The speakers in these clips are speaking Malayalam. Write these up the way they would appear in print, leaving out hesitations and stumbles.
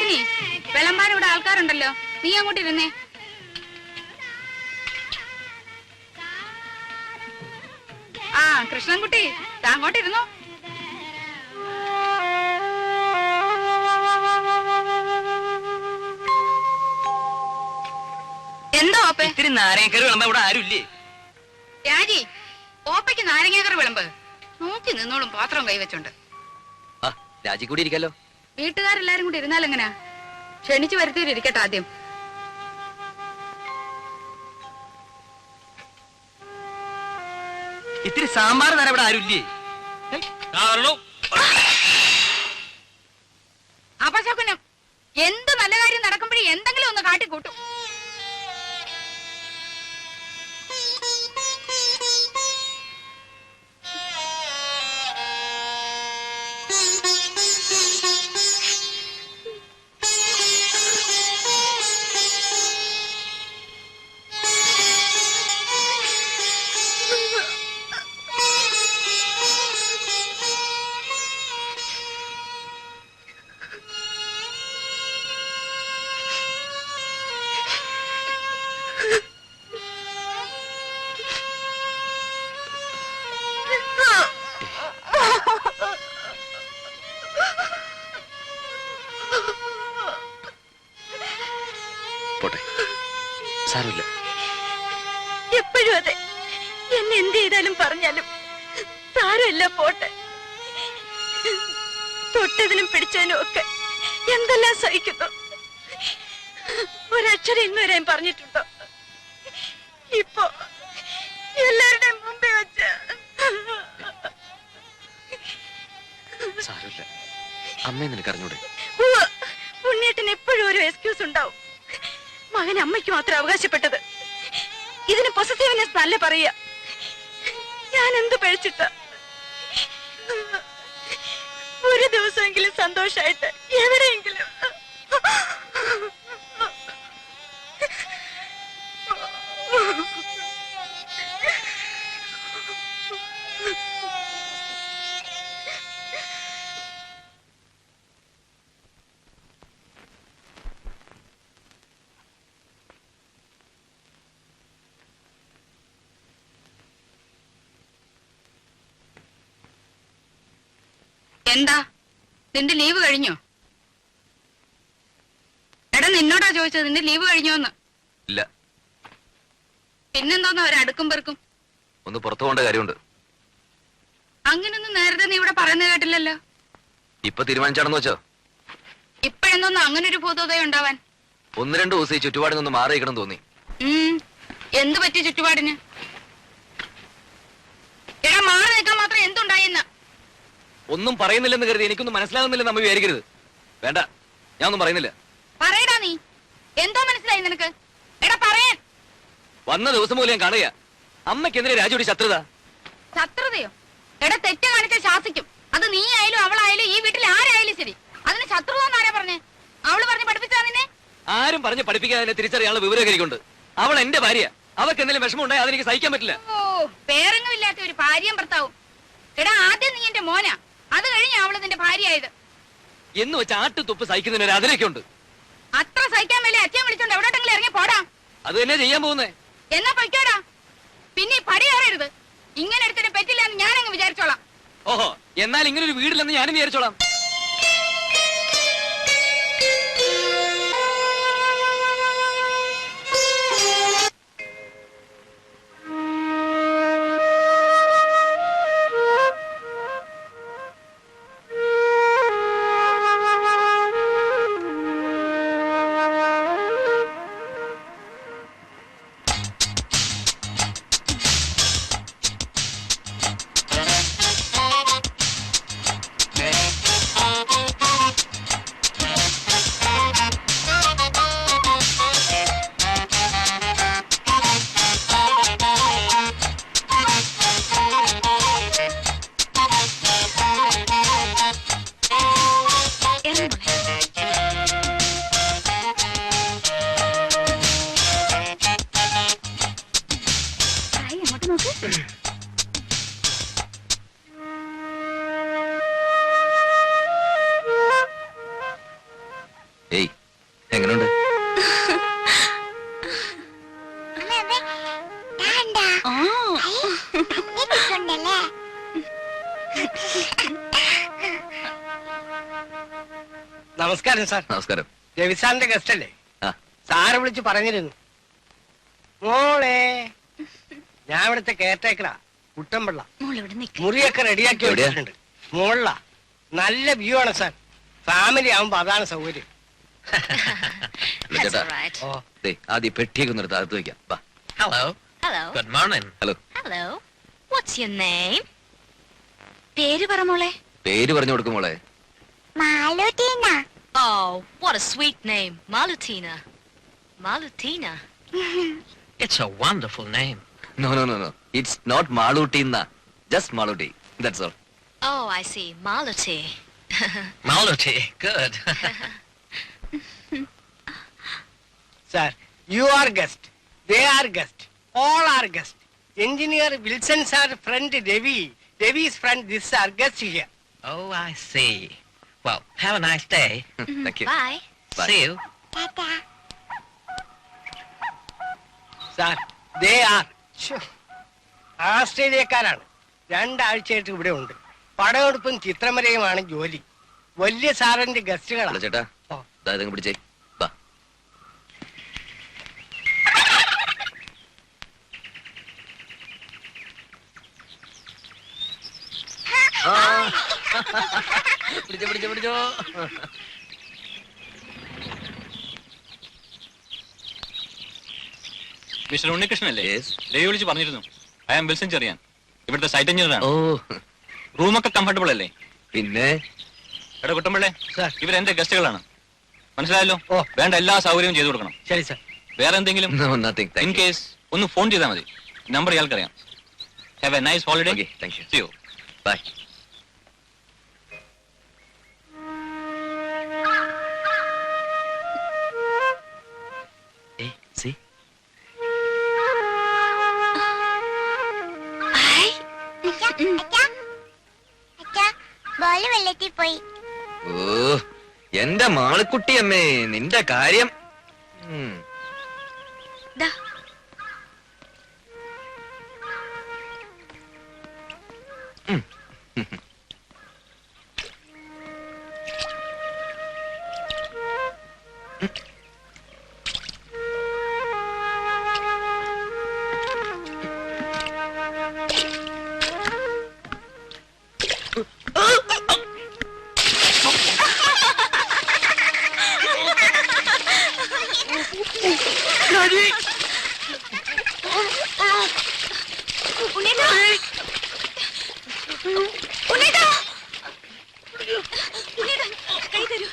സുഭാഷിനി, വിളമ്പാൻ ഇവിടെ ആൾക്കാരുണ്ടല്ലോ, നീ അങ്ങോട്ടിരുന്നേ. ആ കൃഷ്ണൻകുട്ടി, അങ്ങോട്ടിരുന്നോ. എന്തോ ഓപ്പേ? ഇത്തിരി നാരങ്ങക്കറി വിളമ്പ ഇവിടെ ആരുമില്ലേ? രാജി, ഓപ്പയ്ക്ക് നാരങ്ങാക്കറി വിളമ്പ്. നോക്കി നിന്നോളും പാത്രം കൈവച്ചുണ്ട്. രാജി കൂടി ഇരിക്കല്ലോ. വീട്ടുകാരെല്ലാരും കൂടി ഇരുന്നാൽ എങ്ങനാ? ക്ഷണിച്ചു വരുത്തിയിട്ടിരിക്കട്ടെ ആദ്യം. ഇത്തിരി സാമ്പാർ തരാൻ ഇവിടെ ആരുമില്ലേ? അപശകുനം, എന്ത് നല്ല കാര്യം നടക്കുമ്പോഴേ എന്തെങ്കിലും ഒന്ന് കാട്ടിക്കൂട്ടും. എപ്പോഴും അതെ, എന്നെ എന്ത് ചെയ്താലും പറഞ്ഞാലും സാരമില്ല, പോട്ടെ. തൊട്ടതിനും പിടിച്ചതിനും ഒക്കെ എന്തെല്ലാം സഹിക്കുന്നു. ഒരക്ഷരം ഇന്നുവരെ പറഞ്ഞിട്ടുണ്ടോ? ഇപ്പൊ എല്ലാവരുടെയും മുമ്പേ വെച്ച് അമ്മേ നിനക്ക് അറിഞ്ഞൂടെ? ഉണ്ണിയേട്ടന് എപ്പോഴും ഒരു എക്സ്ക്യൂസ് ഉണ്ടാവും. മകൻ അമ്മയ്ക്ക് മാത്രം അവകാശപ്പെട്ടത്. ഇതിന് പൊസസീവ്നെസ് നല്ല പറയുക. ഞാൻ എന്ത് പഴിച്ചിട്ട? ഒരു ദിവസമെങ്കിലും സന്തോഷായിട്ട് എവിടെയെങ്കിലും. എന്താ, നിന്റെ ലീവ് കഴിഞ്ഞോ? എടാ, നിന്നോടാ ചോദിച്ചത്, നിന്റെ ലീവ് കഴിഞ്ഞോന്ന്. ഇല്ല. പിന്നെന്തോന്ന് അവരടുക്കും പെറുക്കും? ഒന്ന് പുറത്തു പോകേണ്ട കാര്യമുണ്ട്. അങ്ങനൊന്നും നേരത്തെ നീ ഇവിടെ പറയുന്നത് കേട്ടില്ലല്ലോ. ഇപ്പൊ തീരുമാനിച്ചാണെന്ന് വെച്ചോ? ഇപ്പഴെന്തോന്ന് അങ്ങനെ ഒരു ഭൂതോദയം ഉണ്ടാവാൻ? 1-2 ദിവസം ഈ ചുറ്റുപാടിൽ നിന്ന് മാറിയിക്കണം തോന്നി. എന്ത് പറ്റി ചുറ്റുപാടിന്? എടാ, മാറി നിൽക്കാൻ മാത്രം എന്തുണ്ടായിന്ന്? ഒന്നും പറയുന്നില്ലെന്ന് കരുതി എനിക്കൊന്നും മനസ്സിലാകുന്നില്ലെന്ന് നമ്മ വിചാരിക്കരുത്. വേണ്ട, ഞാൻ ഒന്നും പറയുന്നില്ല. പറയടാ, നീ എന്തോ മനസ്സിലായി നിനക്ക്? എടാ പറയാൻ. വന്ന ദിവസം മൂലം ഞാൻ കാണുക അമ്മയ്ക്കെതിരെ രാജുവിടെ ശത്രുത. ശത്രുതയോ? എടാ, തെറ്റ് കാണിച്ച ശാസിക്കും. അത് നീ ആയാലും അവളായാലും ഈ വീട്ടിൽ ആരായാലും ശരി. അതിന് ശത്രുതാന്ന് ആരാ പറഞ്ഞേ? അവള് പറഞ്ഞ് പഠിപ്പിച്ചാ നിന്നെ? ആരും പറഞ്ഞ് പഠിപ്പിക്കാതെ തിരിച്ചറിയാനുള്ള വിവരകരിക്കുണ്ട്. അവൾ എന്റെ ഭാര്യ. അവർക്ക് എന്തെങ്കിലും വിഷമം ഉണ്ടായി അതെനിക്ക് സഹിക്കാൻ പറ്റില്ല. ഓ, പേരൊന്നുമില്ലാത്ത ഒരു ഭാര്യയും ഭർത്താവും. എടാ, ആദ്യം നീ എന്റെ മോനാ, അത് കഴിഞ്ഞ അവള് നിന്റെ ഭാര്യയായത്. എന്ന് വെച്ച് ആട്ടുതുപ്പ് സഹിക്കുന്നതിന് ഒരു അതിലൊക്കെ ഉണ്ട്. അത്ര സഹിക്കാൻ മേലെ അച്ഛൻ വിളിച്ചോണ്ട് എവിടോട്ടെങ്കിലും ഇറങ്ങി പോടാ. അത് തന്നെ ചെയ്യാൻ പോകുന്നേ. എന്നാ പൊയ്ക്കോടാ. പിന്നെ പടി കയറരുത്. ഇങ്ങനെ എടുത്തിട്ട് പറ്റില്ല എന്ന് ഞാനങ്ങ് വിചാരിച്ചോളാം. ഓഹോ, എന്നാൽ ഇങ്ങനെ ഒരു വീടില്ലെന്ന് ഞാനും വിചാരിച്ചോളാം. എങ്ങനെയുണ്ട്? നമസ്കാരം സാർ. നമസ്കാരം. രവിസാറിന്റെ ഗസ്റ്റ് അല്ലേ? ആ. സാറ് വിളിച്ച് പറഞ്ഞിരുന്നു. മോളെ, ഞാൻ ഇവിടുത്തെ കെയർടേക്കറാ, കുട്ടമ്പിള്ള. മുറിയൊക്കെ റെഡിയാക്കി എവിടെയാ? വെച്ചിട്ടുണ്ട്. മോളില നല്ല വ്യൂ ആണ് സാർ. ഫാമിലി ആവുമ്പോ അതാണ് സൗകര്യം. ചേട്ടാ, ഓ, ദേ, ആദ്യം പെട്ടിയൊക്കെ ഒന്ന് എടുത്ത് അകത്ത് വെക്കാം. വാ. Hello. Hello. Good morning. Hello. Hello. What's your name? പേര് പറ മോളെ. പേര് പറഞ്ഞു കൊടുക്കും മോളെ. Malutina. Oh, what a sweet name. Malutina. Malutina. It's a wonderful name. No, no, no, no. It's not Malutina. Just Maluti. That's all. Oh, I see. Maluti. Maluti. Good. Sir, you are guest, they are guest, all are guest. Engineer Wilson sir friend Ravi, രവി's friend this are guest here. Oh, I see. Well, have a nice day. Thank you. Bye. Bye. See you. Tata. Sir, they are ആസ്ട്രേലിയക്കാരാണ്. 2 ആഴ്ചയായിട്ട് ഇവിടെ ഉണ്ട്. പടമെടുപ്പും ചിത്രമരയുമാണ് ജോലി. വലിയ സാറിന്റെ ഹലോ ഗസ്റ്റുകളാണ്. ചേട്ടാ, ഓ. ഇതങ്ങ് പിടിച്ചേ. വാ. പിടിച്ചോ പിടിച്ചോ പിടിച്ചോ. മിസ്റ്റർ ഉണ്ണികൃഷ്ണനല്ലേ? Yes. രവി വിളിച്ച് പറഞ്ഞിരുന്നു. ഐ ആം വിൽസൺ ചെറിയാൻ, ഇവിടുത്തെ സൈറ്റ് എഞ്ചിനീയറാണ്. ഓ, റൂമൊക്കെ കംഫർട്ടബിൾ അല്ലേ? പിന്നെ എടാ കുട്ടമ്പിള്ളേ, സാർ. ഇവരെന്റെ ഗസ്റ്റുകളാണ്, മനസ്സിലായല്ലോ? ഓ. വേണ്ട എല്ലാ സൗകര്യവും ചെയ്തു കൊടുക്കണം. ശരി സാർ. വേറെ എന്തെങ്കിലും no, nothing. In Thank you. Case ഒന്ന് ഫോൺ ചെയ്താൽ മതി. നമ്പർ ഇയാൾക്കറിയാം. Have a nice holiday. Okay, thank you. See you. Bye. Hey, see? അച്ഛാ, ബോള് വെള്ളത്തിൽ പോയി. ഓ, എന്റെ മാളിക്കുട്ടിയമ്മേ, നിന്റെ കാര്യം. ഉം. ദാ. ഉണ്ണീട്ടാ. ഉണ്ണീട്ടാ. ഉണ്ണീട്ടാ, കൈ തരൂ.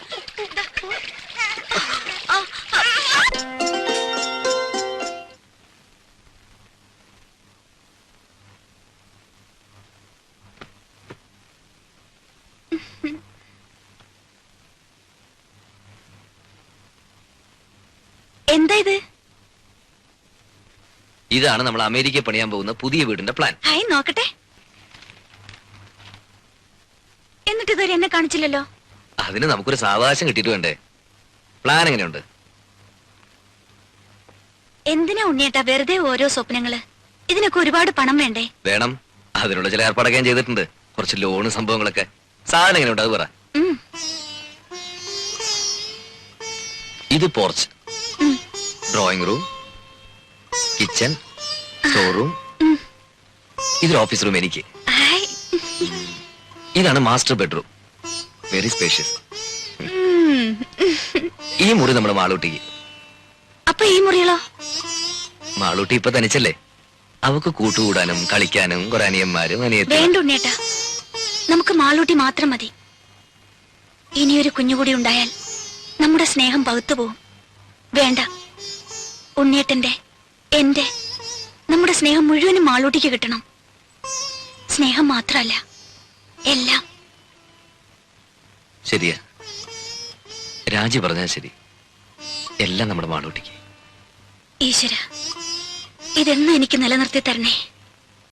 ദാ. ആ, ആ. എന്താ ഇത്? ഇതാണ് നമ്മൾ അമേരിക്കയിൽ പണിയാൻ പോകുന്ന പുതിയ വീടിന്റെ പ്ലാൻ. ഹായ്, നോക്കട്ടെ. എന്നിട്ട് ഇതുവരെ എന്നെ കാണിച്ചില്ലല്ലോ. അതിന് നമുക്കൊരു സാവകാശം കിട്ടിയിട്ട് വേണ്ടേ? പ്ലാൻ എങ്ങനെയുണ്ട്? എന്തിനാ ഉണ്ണിയേട്ടാ വെറുതെ ഓരോ സ്വപ്നങ്ങള്? ഇതിനൊക്കെ ഒരുപാട് പണം വേണ്ടേ? വേണം. അതിനുള്ള ചില ഏർപ്പാടൊക്കെ ഞാൻ ചെയ്തിട്ടുണ്ട്. കുറച്ച് ലോണ് സംഭവങ്ങളൊക്കെ. സാധനം എങ്ങനെയുണ്ട് അത് പറ. ഉം. ഇത് പോർച്ച്, ഉം. Drawing room, kitchen, store room, ഇതൊരു ഓഫീസ് റൂം എനിക്ക്. ഹായ്. ഇതാണ് മാസ്റ്റർ ബെഡ്റൂം, വെരി സ്പേഷ്യസ്. ഉം. ഈ മുറി നമ്മുടെ മാളൂട്ടിക്ക്. അപ്പൊ ഈ മുറികളോ? മാളൂട്ടി ഇപ്പൊ തനിച്ചല്ലേ, അവക്ക് കൂട്ടുകൂടാനും കളിക്കാനും കുറെ അനിയന്മാരും അനിയത്തി. വേണ്ട ഉണ്ണിയേട്ടാ, നമുക്ക് മാളൂട്ടി മാത്രം മതി. ഇനിയൊരു കുഞ്ഞുകൂടി ഉണ്ടായാൽ നമ്മുടെ സ്നേഹം പകുത്തു പോവും. വേണ്ട, ഉണ്ണിയേട്ടന്റെ, എന്റെ, നമ്മുടെ സ്നേഹം മുഴുവനും മാളൂട്ടിക്ക് കിട്ടണം. സ്നേഹം മാത്രമല്ല, എല്ലാം. ശരിയാ, രാജി പറഞ്ഞാൽ ശരി. എല്ലാം നമ്മുടെ മാളൂട്ടിക്ക്. ഈശ്വര, ഇതെന്നും എനിക്ക് നിലനിർത്തി തരണേ.